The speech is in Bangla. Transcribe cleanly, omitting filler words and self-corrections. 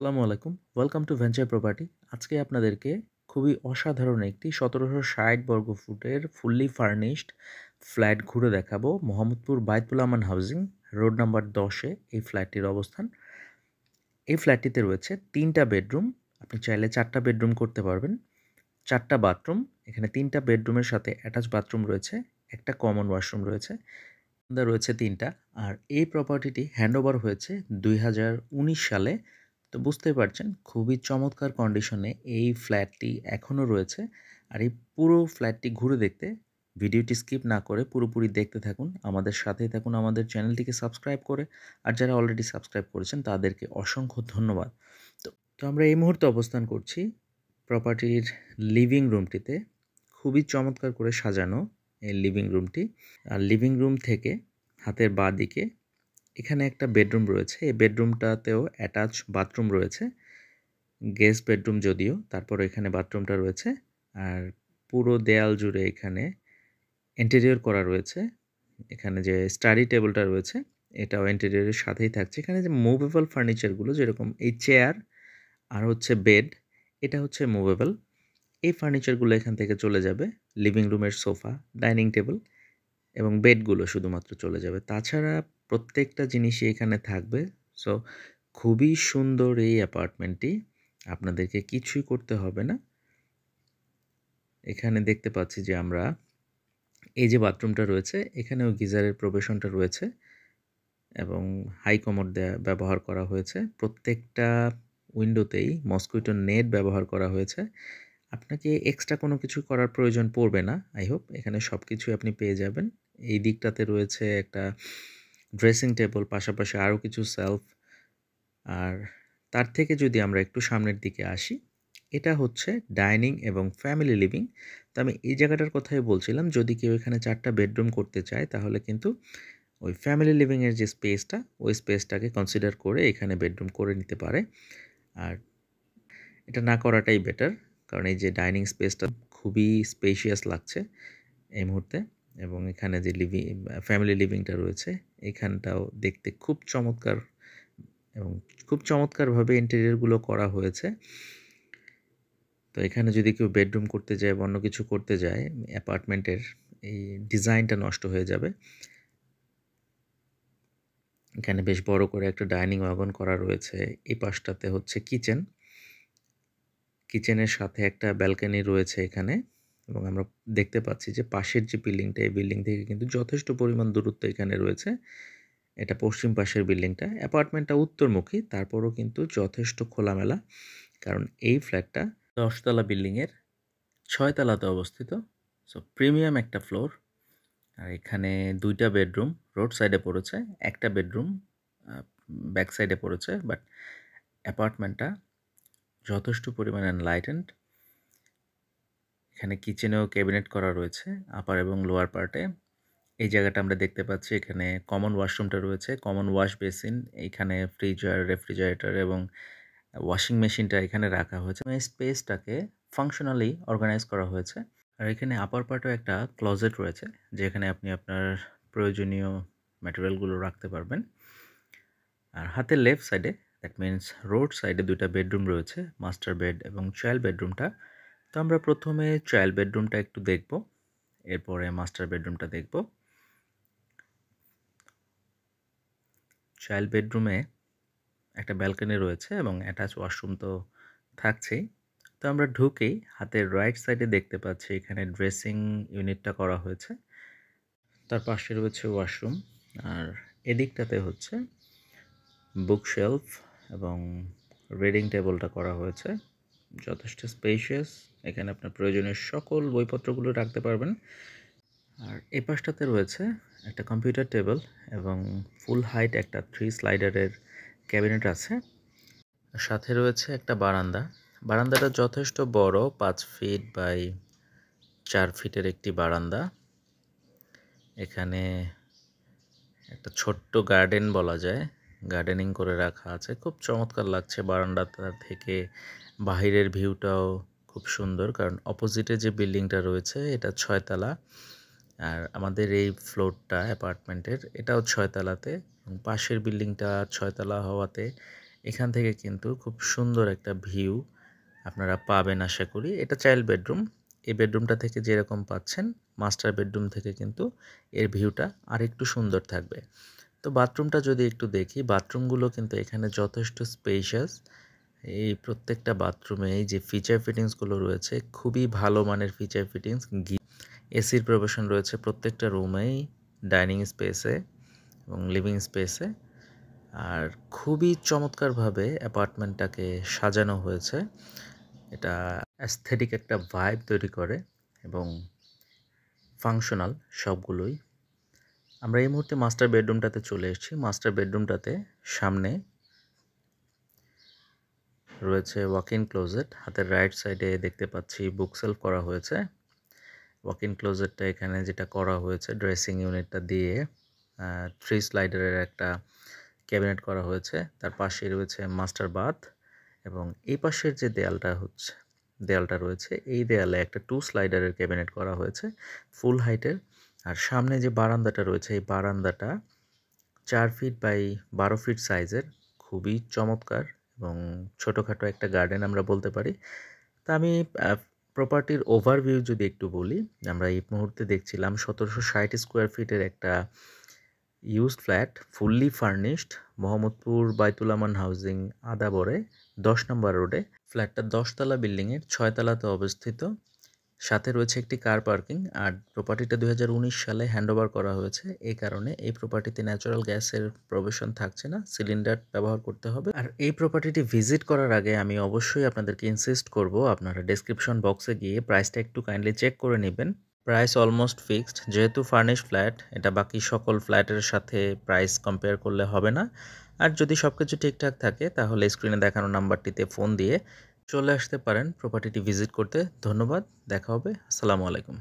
আসসালামু আলাইকুম। Welcome to venture property. আজকে আপনাদেরকে খুবই অসাধারণ একটি ১৭৬০ বর্গফুটের ফুললি ফার্নিশড ফ্ল্যাট ঘুরে দেখাবো। মোহাম্মদপুর বায়তুল আমান হাউজিং, রোড নাম্বার ১০-এ এই ফ্ল্যাটটির অবস্থান। এই ফ্ল্যাটটিতে রয়েছে ৩টা বেডরুম। আপনি চাইলে ৪টা বেডরুম করতে পারবেন। ৪টা বাথরুম। এখানে 3টা বেডরুমের সাথে অ্যাটাচ বাথরুম রয়েছে, একটা কমন ওয়াশরুম রয়েছে। রয়েছে ৩টা। আর এই প্রপার্টিটি হ্যান্ডওভার হয়েছে ২০১৯ সালে। তো বুঝতেই পারছেন খুবই চমৎকার কন্ডিশনে এই ফ্ল্যাটটি এখনও রয়েছে। আর এই পুরো ফ্ল্যাটটি ঘুরে দেখতে ভিডিওটি স্কিপ না করে পুরোপুরি দেখতে থাকুন, আমাদের সাথেই থাকুন, আমাদের চ্যানেলটিকে সাবস্ক্রাইব করে। আর যারা অলরেডি সাবস্ক্রাইব করেছেন তাদেরকে অসংখ্য ধন্যবাদ। তো তো আমরা এই মুহূর্তে অবস্থান করছি প্রপার্টির লিভিং রুমটিতে। খুবই চমৎকার করে সাজানো এই লিভিং রুমটি। আর লিভিং রুম থেকে হাতের বাঁ দিকে এখানে একটা বেডরুম রয়েছে। এই বেডরুমটাতেও অ্যাটাচ বাথরুম রয়েছে, গেস্ট বেডরুম যদিও, তারপর এখানে বাথরুমটা রয়েছে। আর পুরো দেয়াল জুড়ে এখানে ইন্টেরিয়র করা রয়েছে। এখানে যে স্টাডি টেবিলটা রয়েছে এটাও ইন্টেরিয়রের সাথেই থাকছে। এখানে যে মুভেবল ফার্নিচারগুলো, যেরকম এই চেয়ার আর হচ্ছে বেড, এটা হচ্ছে মুভেবল। এই ফার্নিচারগুলো এখান থেকে চলে যাবে। লিভিং রুমের সোফা, ডাইনিং টেবিল এবং বেডগুলো শুধুমাত্র চলে যাবে। তাছাড়া প্রত্যেকটা জিনিসই এখানে থাকবে। সো খুবই সুন্দর এই অ্যাপার্টমেন্টটি। আপনাদেরকে কিছুই করতে হবে না। এখানে দেখতে পাচ্ছি যে আমরা এই যে বাথরুমটা রয়েছে এখানেও গিজারের প্রবেশনটা রয়েছে এবং হাই কমোড ব্যবহার করা হয়েছে। প্রত্যেকটা উইন্ডোতেই মসকুইটো নেট ব্যবহার করা হয়েছে। আপনাকে এক্সট্রা কোনো কিছু করার প্রয়োজন পড়বে না। আই হোপ এখানে সব কিছুই আপনি পেয়ে যাবেন। এই দিকটাতে রয়েছে একটা ড্রেসিং টেবল, পাশাপাশি আরও কিছু সেলফ। আর তার থেকে যদি আমরা একটু সামনের দিকে আসি, এটা হচ্ছে ডাইনিং এবং ফ্যামিলি লিভিং। তো আমি এই জায়গাটার কথাই বলছিলাম, যদি কেউ এখানে 4টা বেডরুম করতে চায় তাহলে কিন্তু ওই ফ্যামিলি লিভিংয়ের যে স্পেসটা, ওই স্পেসটাকে কনসিডার করে এখানে বেডরুম করে নিতে পারে। আর এটা না করাটাই বেটার, কারণ এই যে ডাইনিং স্পেসটা খুবই স্পেশিয়াস লাগছে এই মুহূর্তে। এবং এখানে যে ফ্যামিলি লিভিংটা রয়েছে এখানটাও দেখতে খুব চমৎকার এবং খুব চমৎকারভাবে ইন্টেরিয়রগুলো করা হয়েছে। তো এখানে যদি কেউ বেডরুম করতে যায় বা অন্য কিছু করতে যায়, অ্যাপার্টমেন্টের এই ডিজাইনটা নষ্ট হয়ে যাবে। এখানে বেশ বড় করে একটা ডাইনিং ওয়াগন করা রয়েছে। এই পাশটাতে হচ্ছে কিচেন। কিচেনের সাথে একটা ব্যালকনি রয়েছে এখানে। এবং আমরা দেখতে পাচ্ছি যে পাশের যে বিল্ডিংটা, এই বিল্ডিং থেকে কিন্তু যথেষ্ট পরিমাণ দূরত্ব এখানে রয়েছে। এটা পশ্চিম পাশের বিল্ডিংটা। অ্যাপার্টমেন্টটা উত্তরমুখী, তারপরও কিন্তু যথেষ্ট খোলামেলা, কারণ এই ফ্ল্যাটটা 10 তলা বিল্ডিংয়ের 6 তলাতে অবস্থিত। সো প্রিমিয়াম একটা ফ্লোর। আর এখানে 2টা বেডরুম রোড সাইডে পড়েছে, একটা বেডরুম ব্যাক সাইডে পড়েছে। বাট অ্যাপার্টমেন্টটা যথেষ্ট পরিমাণে এনলাইটেন্ড। এখানে কিচেনেও ক্যাবিনেট করা রয়েছে আপার এবং লোয়ার পার্টে। এই জায়গাটা আমরা দেখতে পাচ্ছি, এখানে কমন ওয়াশরুমটা রয়েছে, কমন ওয়াশ বেসিন, এইখানে ফ্রিজার, রেফ্রিজারেটর এবং ওয়াশিং মেশিনটা এখানে রাখা হয়েছে। এই স্পেসটাকে ফাংশনালি অর্গানাইজ করা হয়েছে। আর এখানে আপার পার্টেও একটা ক্লোজেট রয়েছে, যেখানে আপনি আপনার প্রয়োজনীয় ম্যাটেরিয়ালগুলো রাখতে পারবেন। আর হাতের লেফট সাইডে, দ্যাট মিনস রোড সাইডে, 2টা বেডরুম রয়েছে, মাস্টার বেড এবং চাইল্ড বেডরুমটা। তো আমরা প্রথমে চাইল্ড বেডরুমটা একটু দেখব, এরপরে মাস্টার বেডরুমটা দেখব। চাইল্ড বেডরুমে একটা ব্যালকনি রয়েছে এবং অ্যাটাচ ওয়াশরুম তো থাকছেই। তো আমরা ঢুকেই হাতের রাইট সাইডে দেখতে পাচ্ছি এখানে ড্রেসিং ইউনিটটা করা হয়েছে, তার পাশে রয়েছে ওয়াশরুম। আর এদিকটাতে হচ্ছে বুকশেলফ এবং রিডিং টেবিলটা করা হয়েছে, যথেষ্ট স্পেশিয়াস। এখানে আপনার প্রয়োজনীয় সকল বইপত্রগুলো রাখতে পারবেন। আর এই পাশটাতে রয়েছে একটা কম্পিউটার টেবিল এবং ফুল হাইট একটা 3 স্লাইডারের ক্যাবিনেট আছে। সাথে রয়েছে একটা বারান্দা। বারান্দাটা যথেষ্ট বড়, 5 ফিট বাই 4 ফিটের একটি বারান্দা। এখানে একটা ছোট্ট গার্ডেন বলা যায়, গার্ডেনিং করে রাখা আছে। খুব চমৎকার লাগছে বারান্দাটা থেকে। বাহিরের ভিউটাও খুব সুন্দর, কারণ অপোজিটে যে বিল্ডিংটা রয়েছে এটা 6 তলা। আর আমাদের এই ফ্লোরটা অ্যাপার্টমেন্টের, এটাও 6 তলাতে। এবং পাশের বিল্ডিংটা 6 তলা হওয়াতে এখান থেকে কিন্তু খুব সুন্দর একটা ভিউ আপনারা পাবেন আশা করি। এটা চাইল্ড বেডরুম। এই বেডরুমটা থেকে যেরকম পাচ্ছেন, মাস্টার বেডরুম থেকে কিন্তু এর ভিউটা আরেকটু সুন্দর থাকবে। তো বাথরুমটা যদি একটু দেখি, বাথরুমগুলো কিন্তু এখানে যথেষ্ট স্পেশাস। এই প্রত্যেকটা বাথরুমে এই যে ফিচার ফিটিংসগুলো রয়েছে, খুবই ভালো মানের ফিচার ফিটিংস। এসির প্রভিশন রয়েছে প্রত্যেকটা রুমেই, ডাইনিং স্পেসে এবং লিভিং স্পেসে। আর খুবই চমৎকারভাবে অ্যাপার্টমেন্টটাকে সাজানো হয়েছে। এটা অ্যাস্থেটিক একটা ভাইব তৈরি করে এবং ফাংশনাল সবগুলোই। আমরা এই মুহূর্তে মাস্টার বেডরুমটাতে চলে এসেছি। মাস্টার বেডরুমটাতে সামনে রয়েছে ওয়াক ইন ক্লোজেট। হাতের রাইট সাইডে দেখতে পাচ্ছি বুক সেলফ করা হয়েছে। ওয়াক ইন ক্লোজেটটা এখানে যেটা করা হয়েছে, ড্রেসিং ইউনিটটা দিয়ে 3 স্লাইডারের একটা ক্যাবিনেট করা হয়েছে। তার পাশে রয়েছে মাস্টার বাথ এবং এই পাশের যে দেয়ালটা রয়েছে, এই দেয়ালে একটা 2 স্লাইডারের ক্যাবিনেট করা হয়েছে ফুল হাইটের। আর সামনে যে বারান্দাটা রয়েছে, এই বারান্দাটা 4 ফিট বাই 12 ফিট সাইজের, খুবই চমৎকার এবং ছোটোখাটো একটা গার্ডেন আমরা বলতে পারি। তা আমি প্রপার্টির ওভারভিউ যদি একটু বলি, আমরা এই মুহূর্তে দেখছিলাম 1760 স্কোয়ার ফিটের একটা used flat, fully furnished, Mohammadpur বাইতুল আমান হাউজিং, আদাবরে 10 নম্বর রোডে। ফ্ল্যাটটা 10 তলা বিল্ডিংয়ের 6 তলাতে অবস্থিত। সাথে রয়েছে একটি কার পার্কিং। আর প্রপার্টিটা 2019 সালে হ্যান্ডওভার করা হয়েছে। এই কারণে এই প্রপার্টিতে ন্যাচারাল গ্যাসের প্রবেশন থাকছে না, সিলিন্ডার ব্যবহার করতে হবে। আর এই প্রপার্টিটি ভিজিট করার আগে আমি অবশ্যই আপনাদেরকে ইনসিস্ট করব, আপনারা ডেসক্রিপশন বক্সে গিয়ে প্রাইসটা একটু কাইন্ডলি চেক করে নেবেন। প্রাইস অলমোস্ট ফিক্সড, যেহেতু ফার্নিশড ফ্ল্যাট, এটা বাকি সকল ফ্ল্যাটের সাথে প্রাইস কম্পেয়ার করলে হবে না। আর যদি সব কিছু ঠিকঠাক থাকে তাহলে স্ক্রিনে দেখানো নাম্বারটিতে ফোন দিয়ে চলে আসতে পারেন প্রপার্টিটি ভিজিট করতে। ধন্যবাদ, দেখা হবে। আসসালামু আলাইকুম।